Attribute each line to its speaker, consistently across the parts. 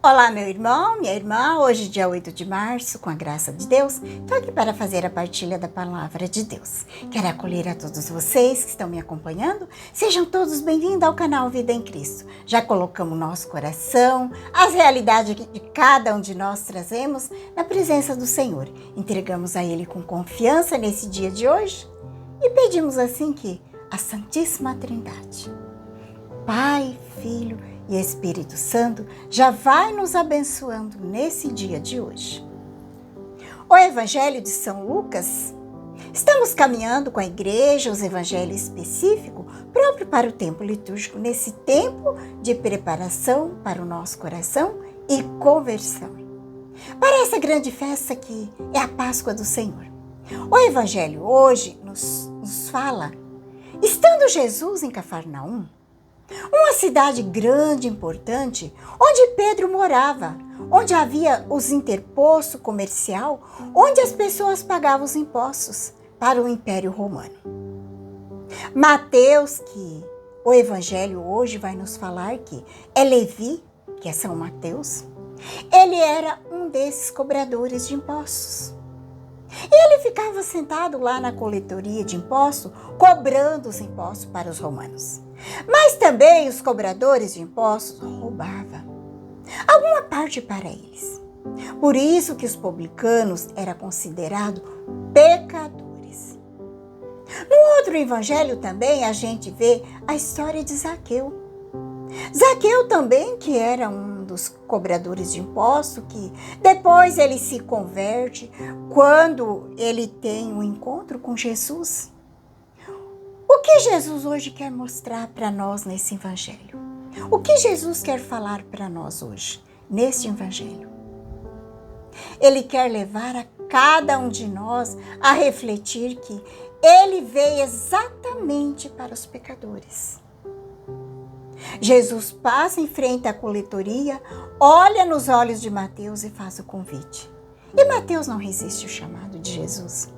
Speaker 1: Olá, meu irmão, minha irmã. Hoje, dia 8 de março, com a graça de Deus, estou aqui para fazer a partilha da palavra de Deus. Quero acolher a todos vocês que estão me acompanhando. Sejam todos bem-vindos ao canal Vida em Cristo. Já colocamos nosso coração, as realidades que cada um de nós trazemos na presença do Senhor. Entregamos a Ele com confiança nesse dia de hoje e pedimos assim que a Santíssima Trindade, Pai, Filho e Espírito Santo já vai nos abençoando nesse dia de hoje. O Evangelho de São Lucas. Estamos caminhando com a igreja os evangelhos específicos próprio para o tempo litúrgico, nesse tempo de preparação para o nosso coração e conversão. Para essa grande festa que é a Páscoa do Senhor. O Evangelho hoje nos fala, estando Jesus em Cafarnaum, uma cidade grande e importante, onde Pedro morava, onde havia os interposto comercial, onde as pessoas pagavam os impostos para o Império Romano. Mateus, que o Evangelho hoje vai nos falar que é Levi, que é São Mateus, ele era um desses cobradores de impostos. E ele ficava sentado lá na coletoria de impostos, cobrando os impostos para os romanos. Mas também os cobradores de impostos roubavam alguma parte para eles. Por isso que os publicanos eram considerados pecadores. No outro evangelho também a gente vê a história de Zaqueu. Zaqueu também, que era um dos cobradores de impostos, que depois ele se converte quando ele tem um encontro com Jesus. O que Jesus hoje quer mostrar para nós nesse evangelho? O que Jesus quer falar para nós hoje, neste evangelho? Ele quer levar a cada um de nós a refletir que ele veio exatamente para os pecadores. Jesus passa em frente à coletoria, olha nos olhos de Mateus e faz o convite. E Mateus não resiste ao chamado de Jesus.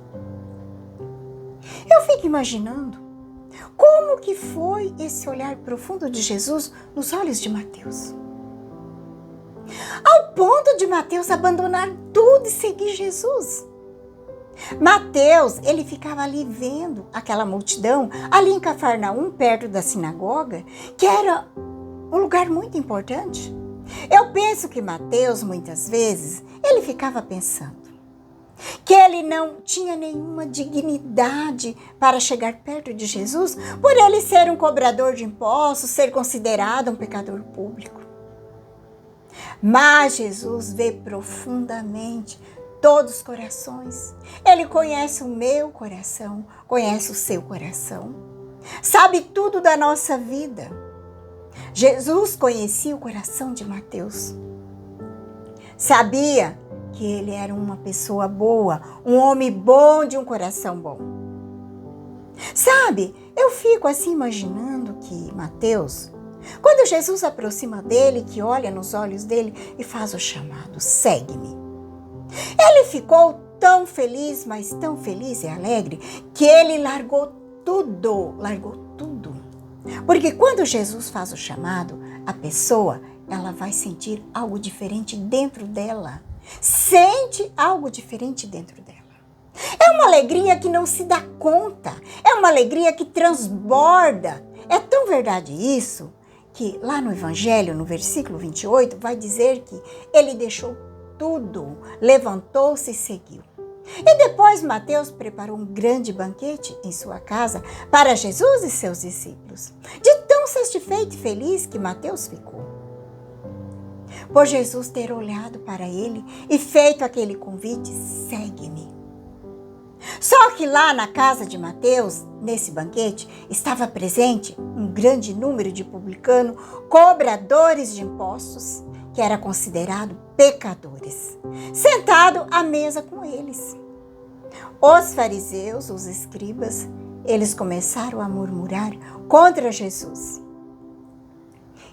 Speaker 1: Eu fico imaginando como que foi esse olhar profundo de Jesus nos olhos de Mateus. Ao ponto de Mateus abandonar tudo e seguir Jesus. Mateus, ele ficava ali vendo aquela multidão, ali em Cafarnaum, perto da sinagoga, que era um lugar muito importante. Eu penso que Mateus, muitas vezes, ele ficava pensando que ele não tinha nenhuma dignidade para chegar perto de Jesus, por ele ser um cobrador de impostos, ser considerado um pecador público. Mas Jesus vê profundamente todos os corações. Ele conhece o meu coração, conhece o seu coração, sabe tudo da nossa vida. Jesus conhecia o coração de Mateus. Sabia que ele era uma pessoa boa, um homem bom de um coração bom. Sabe, eu fico assim imaginando que Mateus, quando Jesus aproxima dele, que olha nos olhos dele e faz o chamado, segue-me. Ele ficou tão feliz, mas tão feliz e alegre, que ele largou tudo. Porque quando Jesus faz o chamado, a pessoa, ela vai sentir algo diferente dentro dela. Sente algo diferente dentro dela. É uma alegria que não se dá conta. É uma alegria que transborda. É tão verdade isso, que lá no Evangelho, no versículo 28, vai dizer que ele deixou tudo, levantou-se e seguiu. E depois Mateus preparou um grande banquete em sua casa para Jesus e seus discípulos. De tão satisfeito e feliz que Mateus ficou. Por Jesus ter olhado para ele e feito aquele convite, segue-me. Só que lá na casa de Mateus, nesse banquete, estava presente um grande número de publicanos, cobradores de impostos, que era considerado pecadores, sentado à mesa com eles. Os fariseus, os escribas, eles começaram a murmurar contra Jesus.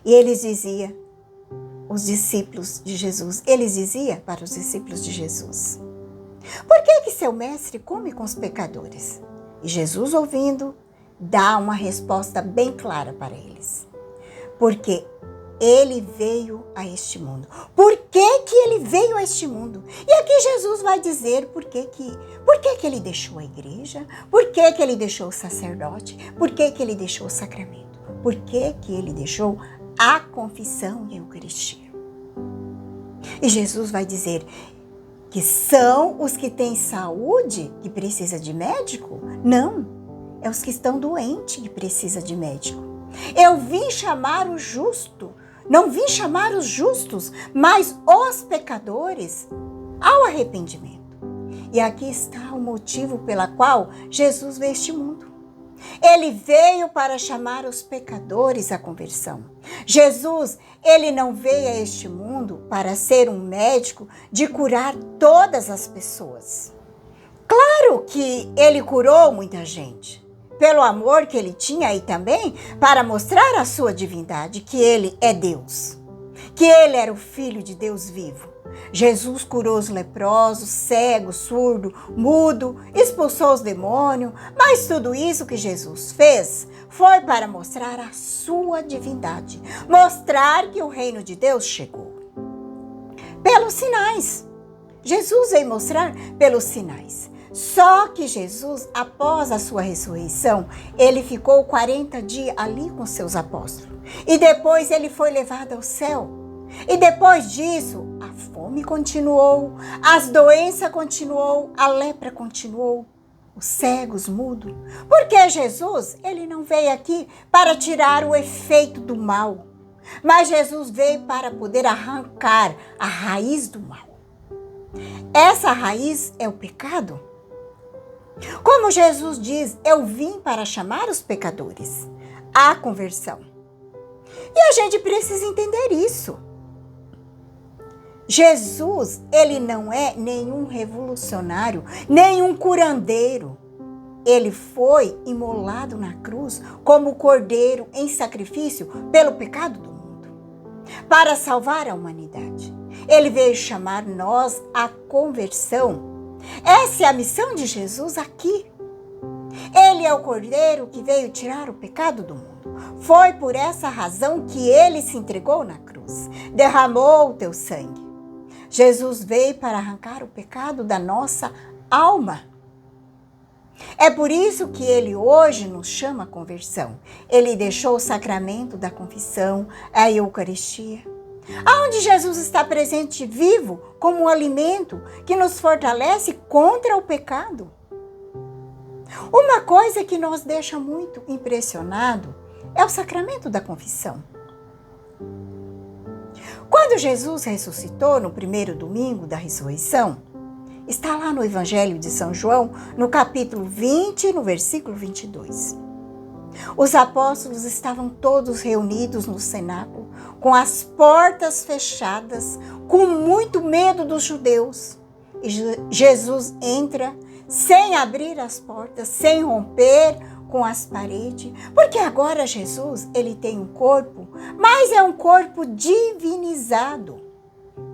Speaker 1: E eles diziam, os discípulos de Jesus, eles diziam para os discípulos de Jesus: por que seu mestre come com os pecadores? E Jesus, ouvindo, dá uma resposta bem clara para eles. Porque ele veio a este mundo. Por que que ele veio a este mundo? E aqui Jesus vai dizer por que que ele deixou a igreja, por que que ele deixou o sacerdote, por que que ele deixou o sacramento, por que que ele deixou a confissão e a Eucaristia. E Jesus vai dizer que são os que têm saúde que precisa de médico? Não, é os que estão doentes que precisa de médico. Eu vim chamar o justo, não vim chamar os justos, mas os pecadores ao arrependimento. E aqui está o motivo pela qual Jesus veio a este mundo. Ele veio para chamar os pecadores à conversão. Jesus, ele não veio a este mundo para ser um médico de curar todas as pessoas. Claro que ele curou muita gente, pelo amor que ele tinha e também para mostrar a sua divindade, que ele é Deus, que ele era o Filho de Deus vivo. Jesus curou os leprosos, cego, surdo, mudo, expulsou os demônios, mas tudo isso que Jesus fez foi para mostrar a sua divindade, mostrar que o reino de Deus chegou. Pelos sinais. Jesus veio mostrar pelos sinais. Só que Jesus, após a sua ressurreição, ele ficou 40 dias ali com seus apóstolos. E depois ele foi levado ao céu. E depois disso, a fome continuou, as doenças continuou, a lepra continuou, os cegos mudos. Porque Jesus, ele não veio aqui para tirar o efeito do mal, mas Jesus veio para poder arrancar a raiz do mal. Essa raiz é o pecado. Como Jesus diz, eu vim para chamar os pecadores à conversão. E a gente precisa entender isso. Jesus, ele não é nenhum revolucionário, nenhum curandeiro. Ele foi imolado na cruz como cordeiro em sacrifício pelo pecado do mundo, para salvar a humanidade. Ele veio chamar nós à conversão. Essa é a missão de Jesus aqui. Ele é o cordeiro que veio tirar o pecado do mundo. Foi por essa razão que ele se entregou na cruz, derramou o teu sangue. Jesus veio para arrancar o pecado da nossa alma. É por isso que ele hoje nos chama à conversão. Ele deixou o sacramento da confissão, a Eucaristia, aonde Jesus está presente vivo como um alimento que nos fortalece contra o pecado. Uma coisa que nos deixa muito impressionado é o sacramento da confissão. Quando Jesus ressuscitou no primeiro domingo da ressurreição, está lá no Evangelho de São João, no capítulo 20, no versículo 22. Os apóstolos estavam todos reunidos no cenáculo, com as portas fechadas, com muito medo dos judeus. E Jesus entra sem abrir as portas, sem romper com as paredes, porque agora Jesus, ele tem um corpo, mas é um corpo divinizado,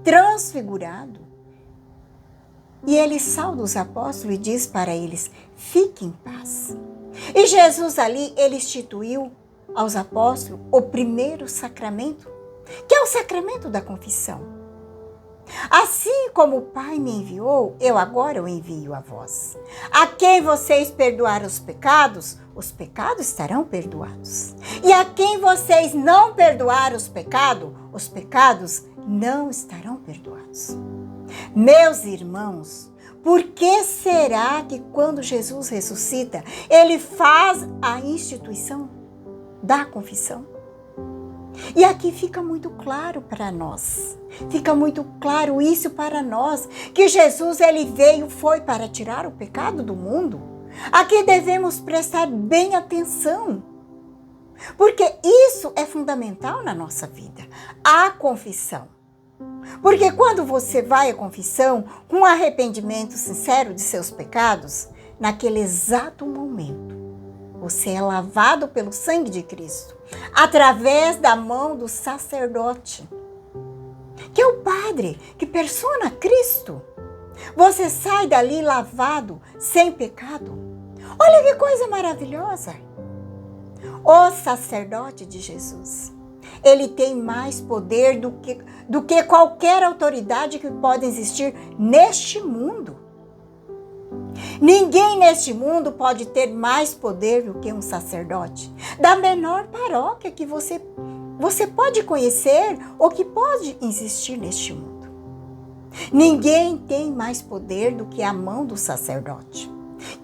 Speaker 1: transfigurado. E ele sauda os apóstolos e diz para eles, fiquem em paz. E Jesus ali, ele instituiu aos apóstolos o primeiro sacramento, que é o sacramento da confissão. Assim como o Pai me enviou, eu agora o envio a vós. A quem vocês perdoarem os pecados estarão perdoados. E a quem vocês não perdoarem os pecados não estarão perdoados. Meus irmãos, por que será que quando Jesus ressuscita, ele faz a instituição da confissão? E aqui fica muito claro para nós, fica muito claro isso para nós, que Jesus foi para tirar o pecado do mundo. Aqui devemos prestar bem atenção, porque isso é fundamental na nossa vida, a confissão. Porque quando você vai à confissão com arrependimento sincero de seus pecados, naquele exato momento, você é lavado pelo sangue de Cristo, através da mão do sacerdote, que é o Padre, que persona Cristo. Você sai dali lavado, sem pecado. Olha que coisa maravilhosa! O sacerdote de Jesus, Ele tem mais poder do que qualquer autoridade que pode existir neste mundo. Ninguém neste mundo pode ter mais poder do que um sacerdote, da menor paróquia que você pode conhecer ou que pode existir neste mundo. Ninguém tem mais poder do que a mão do sacerdote,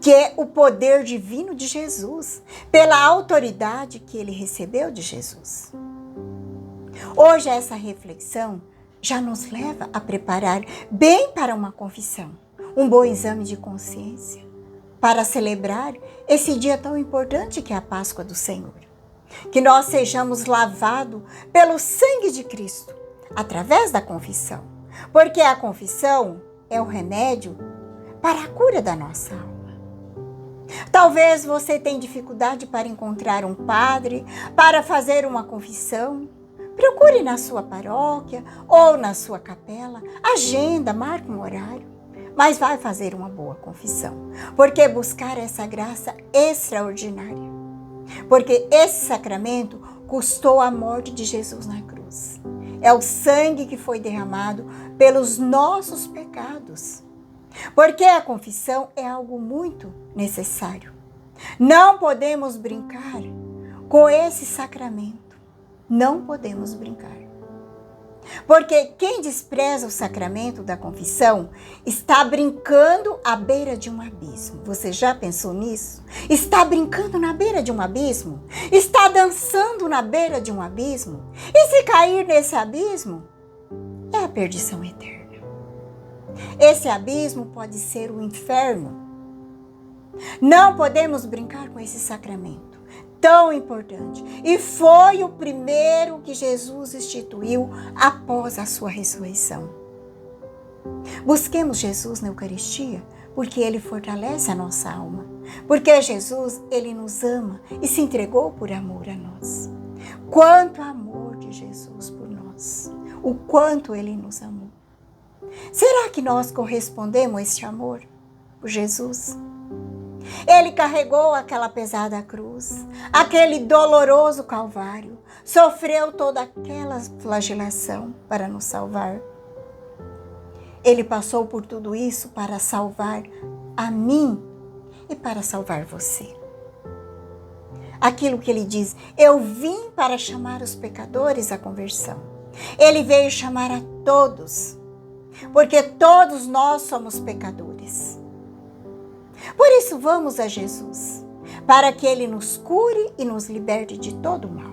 Speaker 1: que é o poder divino de Jesus, pela autoridade que ele recebeu de Jesus. Hoje essa reflexão já nos leva a preparar bem para uma confissão, um bom exame de consciência, para celebrar esse dia tão importante que é a Páscoa do Senhor. Que nós sejamos lavados pelo sangue de Cristo, através da confissão, porque a confissão é o remédio para a cura da nossa alma. Talvez você tenha dificuldade para encontrar um padre, para fazer uma confissão. Procure na sua paróquia ou na sua capela, agenda, marque um horário, mas vai fazer uma boa confissão, porque buscar essa graça extraordinária, porque esse sacramento custou a morte de Jesus na cruz. É o sangue que foi derramado pelos nossos pecados, porque a confissão é algo muito necessário. Não podemos brincar com esse sacramento. Não podemos brincar. Porque quem despreza o sacramento da confissão está brincando à beira de um abismo. Você já pensou nisso? Está brincando na beira de um abismo? Está dançando na beira de um abismo? E se cair nesse abismo, é a perdição eterna. Esse abismo pode ser o inferno. Não podemos brincar com esse sacramento tão importante. E foi o primeiro que Jesus instituiu após a sua ressurreição. Busquemos Jesus na Eucaristia, porque ele fortalece a nossa alma. Porque Jesus, ele nos ama e se entregou por amor a nós. Quanto amor de Jesus por nós. O quanto ele nos amou. Será que nós correspondemos a esse amor por Jesus? Ele carregou aquela pesada cruz, aquele doloroso calvário, sofreu toda aquela flagelação para nos salvar. Ele passou por tudo isso para salvar a mim e para salvar você. Aquilo que ele diz, eu vim para chamar os pecadores à conversão. Ele veio chamar a todos, porque todos nós somos pecadores. Por isso vamos a Jesus, para que ele nos cure e nos liberte de todo o mal.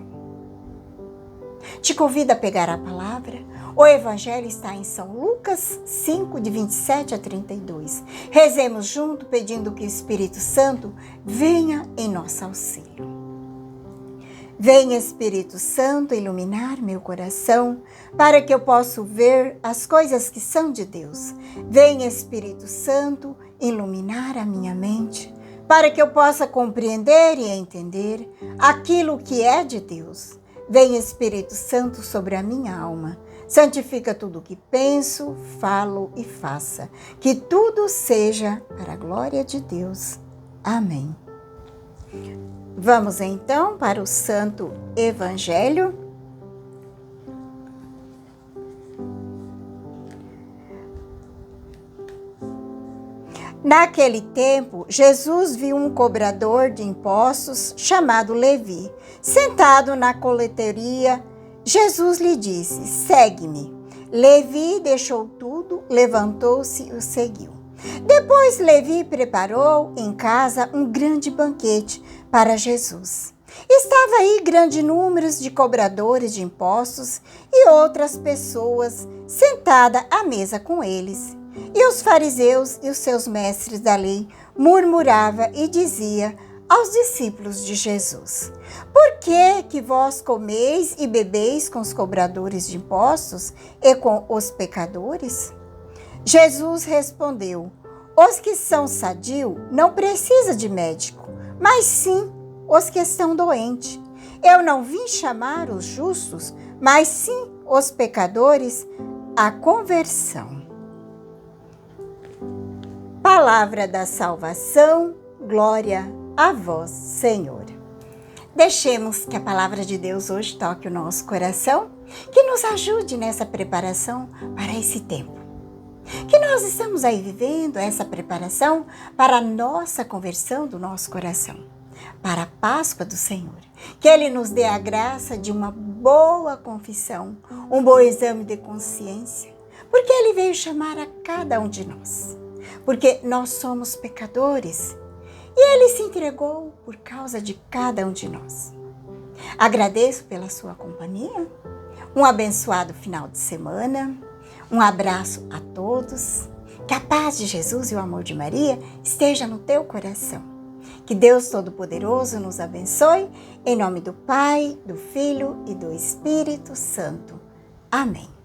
Speaker 1: Te convido a pegar a palavra. O Evangelho está em São Lucas 5, de 27 a 32. Rezemos junto, pedindo que o Espírito Santo venha em nosso auxílio. Vem, Espírito Santo, iluminar meu coração, para que eu possa ver as coisas que são de Deus. Vem, Espírito Santo, iluminar a minha mente, para que eu possa compreender e entender aquilo que é de Deus. Vem, Espírito Santo, sobre a minha alma. Santifica tudo o que penso, falo e faça. Que tudo seja para a glória de Deus. Amém. Vamos então para o Santo Evangelho. Naquele tempo, Jesus viu um cobrador de impostos chamado Levi, sentado na coleteria. Jesus lhe disse: segue-me. Levi deixou tudo, levantou-se e o seguiu. Depois Levi preparou em casa um grande banquete para Jesus. Estava aí grande número de cobradores de impostos e outras pessoas sentadas à mesa com eles. E os fariseus e os seus mestres da lei murmuravam e diziam aos discípulos de Jesus: por que vós comeis e bebeis com os cobradores de impostos e com os pecadores? Jesus respondeu: os que são sadios não precisam de médico, mas sim os que estão doentes. Eu não vim chamar os justos, mas sim os pecadores à conversão. Palavra da salvação, glória a vós, Senhor. Deixemos que a palavra de Deus hoje toque o nosso coração, que nos ajude nessa preparação para esse tempo. Que nós estamos aí vivendo essa preparação para a nossa conversão do nosso coração, para a Páscoa do Senhor. Que Ele nos dê a graça de uma boa confissão, um bom exame de consciência, porque Ele veio chamar a cada um de nós. Porque nós somos pecadores e Ele se entregou por causa de cada um de nós. Agradeço pela sua companhia, um abençoado final de semana, um abraço a todos, que a paz de Jesus e o amor de Maria esteja no teu coração. Que Deus Todo-Poderoso nos abençoe, em nome do Pai, do Filho e do Espírito Santo. Amém.